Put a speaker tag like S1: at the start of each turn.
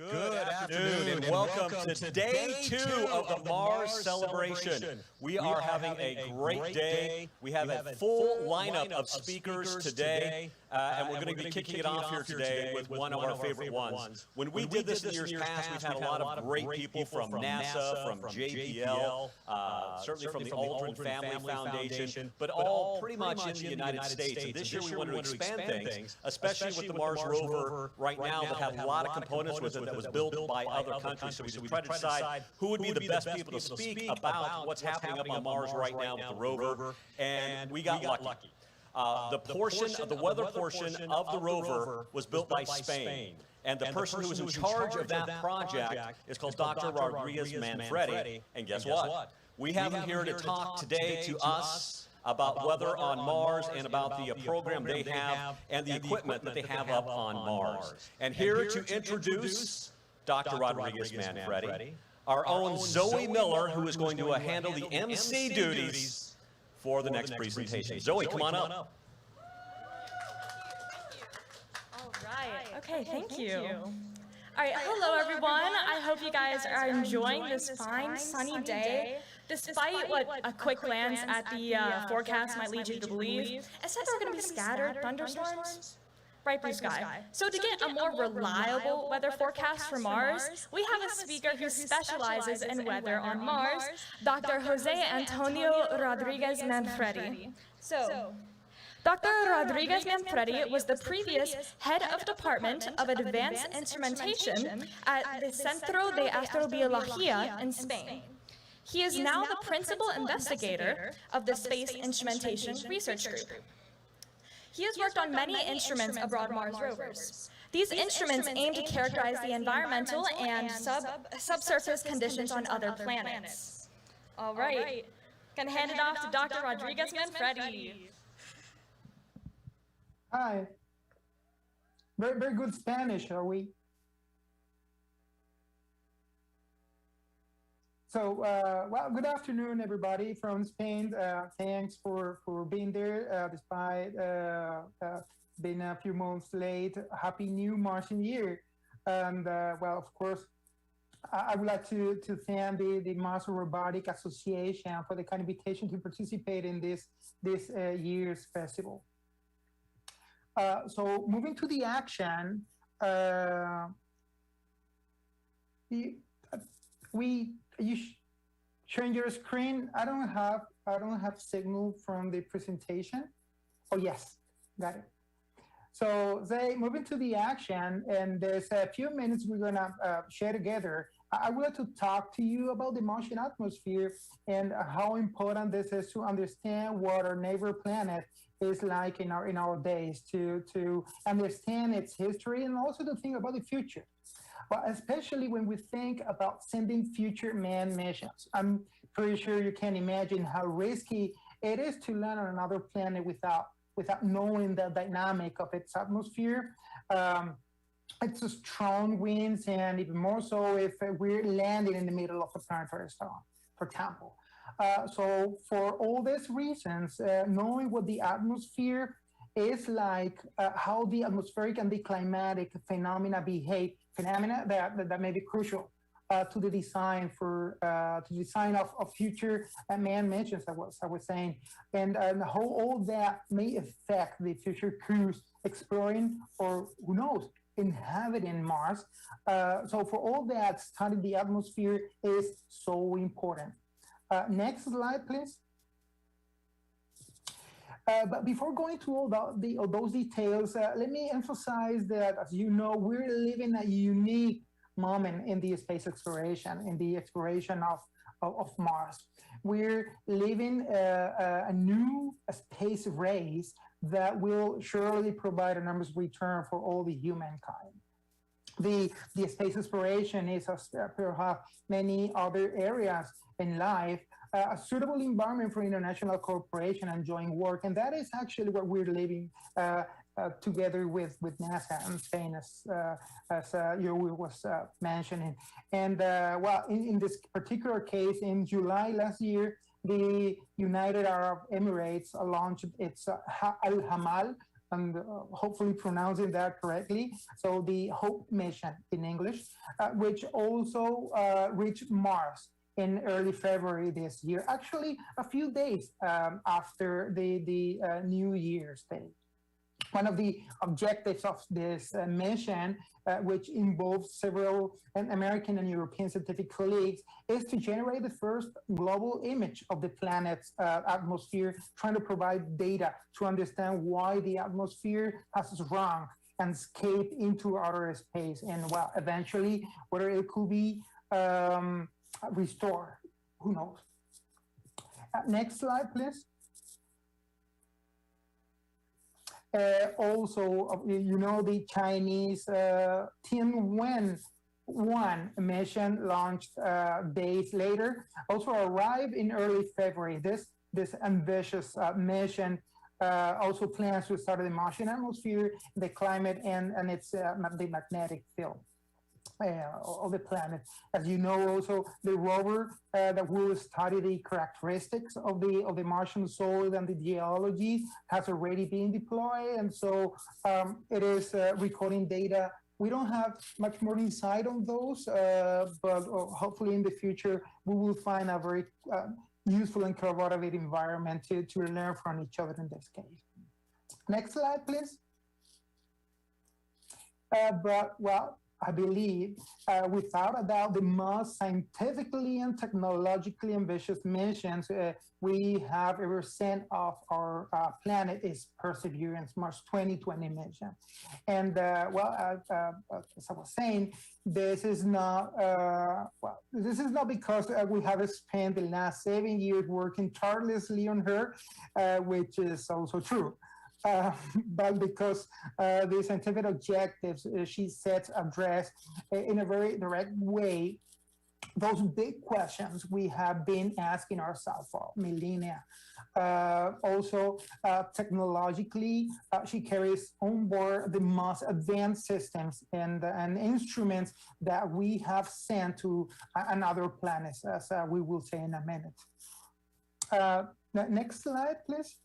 S1: Good afternoon and welcome to day two of the Mars celebration. We are having a great day. We have a full lineup of speakers today, and we're going to be kicking it off here today with one of our favorite ones. When we did this in years past, we've had a lot of great people from NASA, from JPL, certainly from the Aldrin Family Foundation, but all pretty much in the United States. And this year we wanted to expand things, especially with the Mars rover right now that had a lot of components with it that was built by other countries. So we tried to decide who would be the best people to speak about what's happening up on Mars right now with the rover, and we got lucky. The weather portion of the rover was built by Spain. And the person who was in charge of that project is called Dr. Rodriguez Manfredi. And guess what? We have him here to talk today to us about weather on Mars and about the program they have and the equipment that they have up on Mars. And here to introduce Dr. Rodriguez Manfredi, our own Zoe Miller, who is going to handle the MC duties for the next presentation. Zoe, come on up.
S2: All right. Okay, thank you. All right, hello everyone. I hope you guys are enjoying this fine sunny day. Despite what a quick glance at the forecast might lead you to believe, it said there are going to be scattered thunderstorms. Bright blue sky. So to get a more reliable weather forecast for Mars, we have a speaker who specializes in weather on Mars, Dr. Jose Antonio Rodriguez Manfredi. So, Dr. Rodriguez Manfredi was the previous head of Department of Advanced Instrumentation at the Centro de Astrobiología in Spain. He is now the principal investigator of the Space Instrumentation Research Group. He has worked on many instruments aboard Mars rovers. These instruments aim to characterize the environmental and subsurface conditions on other planets. All right, gonna hand it off to Dr. Rodriguez Manfredi.
S3: Hi. Very good Spanish, are we? So, well, good afternoon, everybody from Spain. Thanks for being there, despite being a few months late. Happy New Martian Year. And, well, of course, I would like to thank the Mars Robotics Association for the kind invitation to participate in this year's festival. So, moving to the action, you sharing your screen. I don't have signal from the presentation. Oh yes, got it. So moving to the action, and there's a few minutes we're gonna share together. I would like to talk to you about the Martian atmosphere and how important this is to understand what our neighbor planet is like in our days, to understand its history and also to think about the future. Well, especially when we think about sending future manned missions. I'm pretty sure you can imagine how risky it is to land on another planet without knowing the dynamic of its atmosphere. It's a strong winds, and even more so if we're landing in the middle of a planetary storm, for example. So for all these reasons, knowing what the atmosphere is like, how the atmospheric and the climatic phenomena behave, phenomena that may be crucial to the design of future manned missions, I was saying, and how all that may affect the future crews exploring, or who knows, inhabiting Mars. So for all that, studying the atmosphere is so important. Next slide, please. But before going to all those details, let me emphasize that, as you know, we're living a unique moment in the space exploration, in the exploration of Mars. We're living a new space race that will surely provide an enormous return for all the humankind. The space exploration is, as perhaps many other areas in life, a suitable environment for international cooperation and joint work, and that is actually what we're living together with NASA and Spain, as you was mentioning. And well, in this particular case, in July last year, the United Arab Emirates launched its Al Hamal hopefully pronouncing that correctly. So the HOPE mission in English, which also reached Mars in early February this year, actually a few days after the New Year's Day. One of the objectives of this mission, which involves several American and European scientific colleagues, is to generate the first global image of the planet's atmosphere, trying to provide data to understand why the atmosphere has shrunk and escaped into outer space, and well, eventually whether it could be restored. Who knows? Next slide, please. Also, you know, the Chinese Tianwen-1 mission launched days later also arrived in early February. This ambitious mission also plans to study the Martian atmosphere, the climate, and its the magnetic field of the planet. As you know, also the rover that will study the characteristics of the Martian soil and the geology has already been deployed, and so it is recording data. We don't have much more insight on those, but hopefully in the future we will find a very useful and corroborative environment to learn from each other in this case. Next slide, please. But well, I believe, without a doubt, the most scientifically and technologically ambitious missions we have ever sent off our planet is Perseverance, Mars 2020 mission. And well, as I was saying, this is not this is not because we have spent the last 7 years working tirelessly on her, which is also true. But because the scientific objectives she sets address in a very direct way those big questions we have been asking ourselves for millennia. Also, technologically, she carries on board the most advanced systems and instruments that we have sent to another planets, as we will say in a minute. Next slide, please.